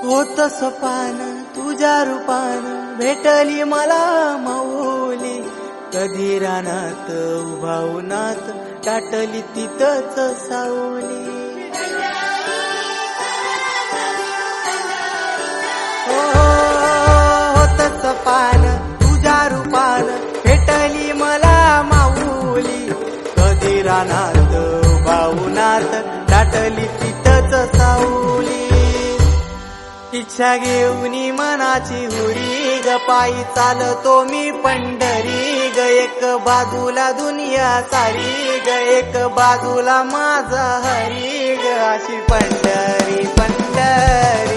होत सपान तुझ्या रूपान भेटली मला माऊली. कधी रानात उभा उन्हात टाटली तिथंच सावली. होत सपान तुझ्या रूपान भेटली मला माऊली. कधी रानात उभा उन्हात टाटली तिथंच सावली. इच्छा घेऊनी मनाची हुरी ग पायी चालतो मी पंढरी ग. एक बाजूला दुनिया सारी ग एक बाजूला माझा हरी ग. अशी पंढरी पंढरी